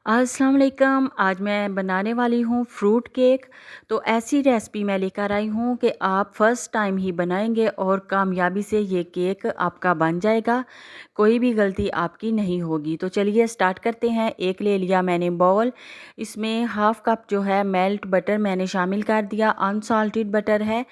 अस्सलाम वालेकुम। आज मैं बनाने वाली हूँ फ्रूट केक। तो ऐसी रेसिपी मैं लेकर आई हूँ कि आप फ़र्स्ट टाइम ही बनाएंगे और कामयाबी से ये केक आपका बन जाएगा। कोई भी गलती आपकी नहीं होगी। तो चलिए स्टार्ट करते हैं। एक ले लिया मैंने बाउल, इसमें हाफ़ कप जो है मेल्ट बटर मैंने शामिल कर दिया। अनसाल्टेड बटर है,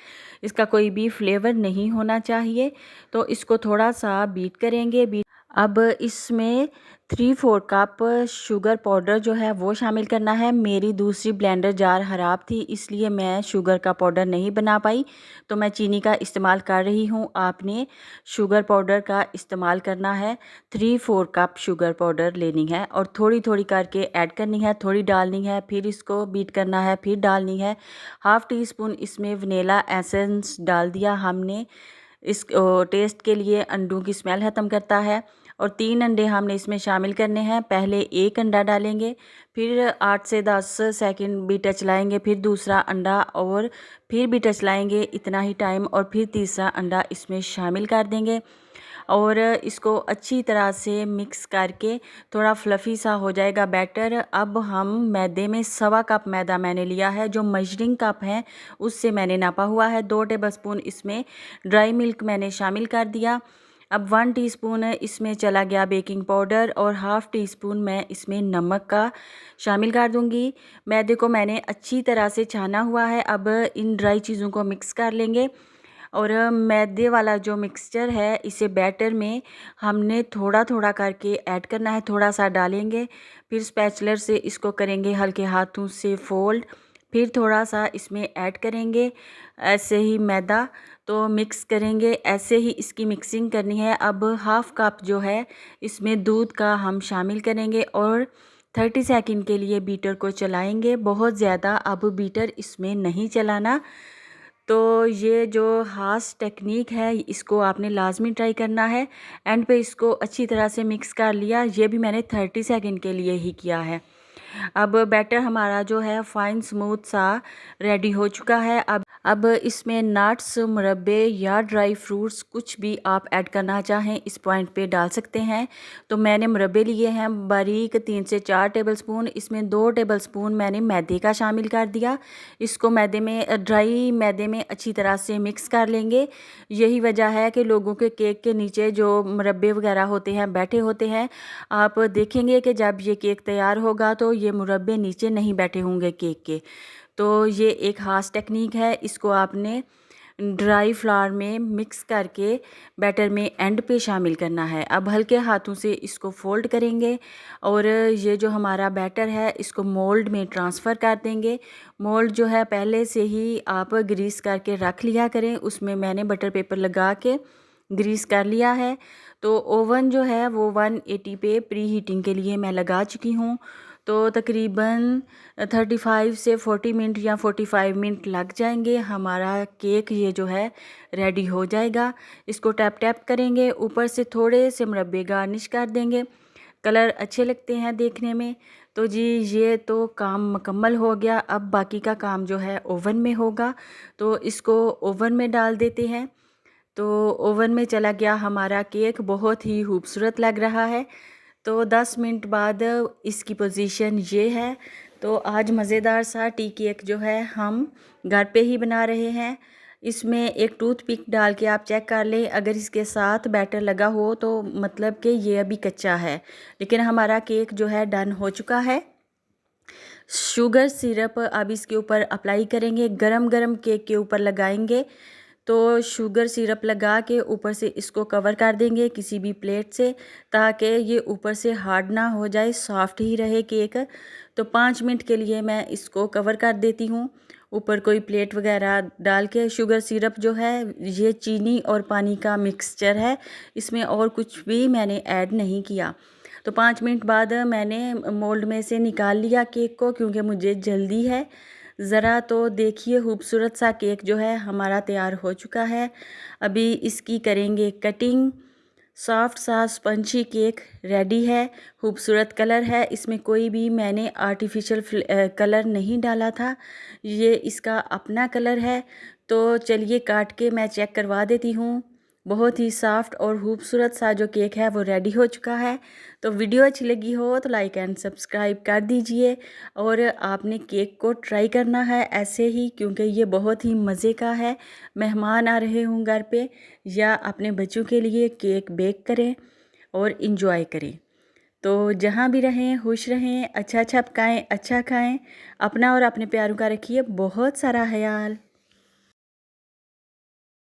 इसका कोई भी फ्लेवर नहीं होना चाहिए। तो इसको थोड़ा सा बीट करेंगे। अब इसमें 3/4 कप शुगर पाउडर जो है वो शामिल करना है। मेरी दूसरी ब्लेंडर जार ख़राब थी, इसलिए मैं शुगर का पाउडर नहीं बना पाई, तो मैं चीनी का इस्तेमाल कर रही हूँ। आपने शुगर पाउडर का इस्तेमाल करना है। 3/4 कप शुगर पाउडर लेनी है और थोड़ी थोड़ी करके ऐड करनी है। थोड़ी डालनी है, फिर इसको बीट करना है, फिर डालनी है। हाफ़ टी स्पून इसमें वनीला एसेंस डाल दिया हमने। इस टेस्ट के लिए अंडों की स्मेल ख़त्म करता है। और 3 अंडे हमने इसमें शामिल करने हैं। पहले एक अंडा डालेंगे, फिर 8 से 10 सेकंड बीटर चलाएंगे, फिर दूसरा अंडा और फिर बीटर चलाएंगे इतना ही टाइम, और फिर तीसरा अंडा इसमें शामिल कर देंगे और इसको अच्छी तरह से मिक्स करके थोड़ा फ्लफ़ी सा हो जाएगा बैटर। अब हम मैदे में 1/4 कप मैदा मैंने लिया है, जो मेजरिंग कप है उससे मैंने नापा हुआ है। 2 टेबलस्पून इसमें ड्राई मिल्क मैंने शामिल कर दिया। अब 1 टीस्पून इसमें चला गया बेकिंग पाउडर और हाफ़ टी स्पून मैं इसमें नमक का शामिल कर दूंगी। मैदे को मैंने अच्छी तरह से छाना हुआ है। अब इन ड्राई चीज़ों को मिक्स कर लेंगे और मैदे वाला जो मिक्सचर है इसे बैटर में हमने थोड़ा थोड़ा करके ऐड करना है। थोड़ा सा डालेंगे, फिर स्पैचुलर से इसको करेंगे हल्के हाथों से फोल्ड, फिर थोड़ा सा इसमें ऐड करेंगे ऐसे ही मैदा। तो मिक्स करेंगे, ऐसे ही इसकी मिक्सिंग करनी है। अब हाफ़ कप जो है इसमें दूध का हम शामिल करेंगे और 30 सेकंड के लिए बीटर को चलाएंगे। बहुत ज़्यादा अब बीटर इसमें नहीं चलाना। तो ये जो हास टेक्निक है इसको आपने लाजमी ट्राई करना है। एंड पे इसको अच्छी तरह से मिक्स कर लिया। ये भी मैंने 30 सेकंड के लिए ही किया है। अब बैटर हमारा जो है फाइन स्मूथ सा रेडी हो चुका है। अब इसमें नट्स, मुरब्बे या ड्राई फ्रूट्स कुछ भी आप ऐड करना चाहें इस पॉइंट पे डाल सकते हैं। तो मैंने मुरब्बे लिए हैं बारीक 3 से 4 टेबलस्पून। इसमें 2 टेबलस्पून मैंने मैदे का शामिल कर दिया। इसको मैदे में, ड्राई मैदे में अच्छी तरह से मिक्स कर लेंगे। यही वजह है कि लोगों के केक के नीचे जो मुरब्बे वगैरह होते हैं बैठे होते हैं। आप देखेंगे कि जब ये केक तैयार होगा तो ये मुरब्बे नीचे नहीं बैठे होंगे केक के। तो ये एक ख़ास टेक्निक है। इसको आपने ड्राई फ्लावर में मिक्स करके बैटर में एंड पे शामिल करना है। अब हल्के हाथों से इसको फोल्ड करेंगे और ये जो हमारा बैटर है इसको मोल्ड में ट्रांसफ़र कर देंगे। मोल्ड जो है पहले से ही आप ग्रीस करके रख लिया करें, उसमें मैंने बटर पेपर लगा के ग्रीस कर लिया है। तो ओवन जो है वो 180 पे प्री हीटिंग के लिए मैं लगा चुकी हूँ। तो तकरीबन 35 से 40 मिनट या 45 मिनट लग जाएंगे। हमारा केक ये जो है रेडी हो जाएगा। इसको टैप टैप करेंगे, ऊपर से थोड़े से मुरब्बे गार्निश कर देंगे। कलर अच्छे लगते हैं देखने में। तो जी ये तो काम मुकम्मल हो गया। अब बाकी का काम जो है ओवन में होगा, तो इसको ओवन में डाल देते हैं। तो ओवन में चला गया हमारा केक, बहुत ही खूबसूरत लग रहा है। तो 10 मिनट बाद इसकी पोजीशन ये है। तो आज मज़ेदार सा टी केक जो है हम घर पे ही बना रहे हैं। इसमें एक टूथपिक डाल के आप चेक कर लें, अगर इसके साथ बैटर लगा हो तो मतलब कि ये अभी कच्चा है। लेकिन हमारा केक जो है डन हो चुका है। शुगर सिरप अब इसके ऊपर अप्लाई करेंगे, गरम गरम केक के ऊपर लगाएंगे। तो शुगर सिरप लगा के ऊपर से इसको कवर कर देंगे किसी भी प्लेट से, ताकि ये ऊपर से हार्ड ना हो जाए, सॉफ्ट ही रहे केक। तो 5 मिनट के लिए मैं इसको कवर कर देती हूँ ऊपर कोई प्लेट वगैरह डाल के। शुगर सिरप जो है ये चीनी और पानी का मिक्सचर है, इसमें और कुछ भी मैंने ऐड नहीं किया। तो 5 मिनट बाद मैंने मोल्ड में से निकाल लिया केक को, क्योंकि मुझे जल्दी है ज़रा। तो देखिए खूबसूरत सा केक जो है हमारा तैयार हो चुका है। अभी इसकी करेंगे कटिंग। सॉफ्ट सा स्पंजी केक रेडी है। खूबसूरत कलर है, इसमें कोई भी मैंने आर्टिफिशियल कलर नहीं डाला था, ये इसका अपना कलर है। तो चलिए काट के मैं चेक करवा देती हूँ। बहुत ही सॉफ्ट और खूबसूरत सा जो केक है वो रेडी हो चुका है। तो वीडियो अच्छी लगी हो तो लाइक एंड सब्सक्राइब कर दीजिए और आपने केक को ट्राई करना है ऐसे ही, क्योंकि ये बहुत ही मज़े का है। मेहमान आ रहे हों घर पे या अपने बच्चों के लिए केक बेक करें और इन्जॉय करें। तो जहाँ भी रहें खुश रहें, अच्छा अच्छा पकाएं, अच्छा खाएं। अपना और अपने प्यारों का रखिए बहुत सारा ख्याल।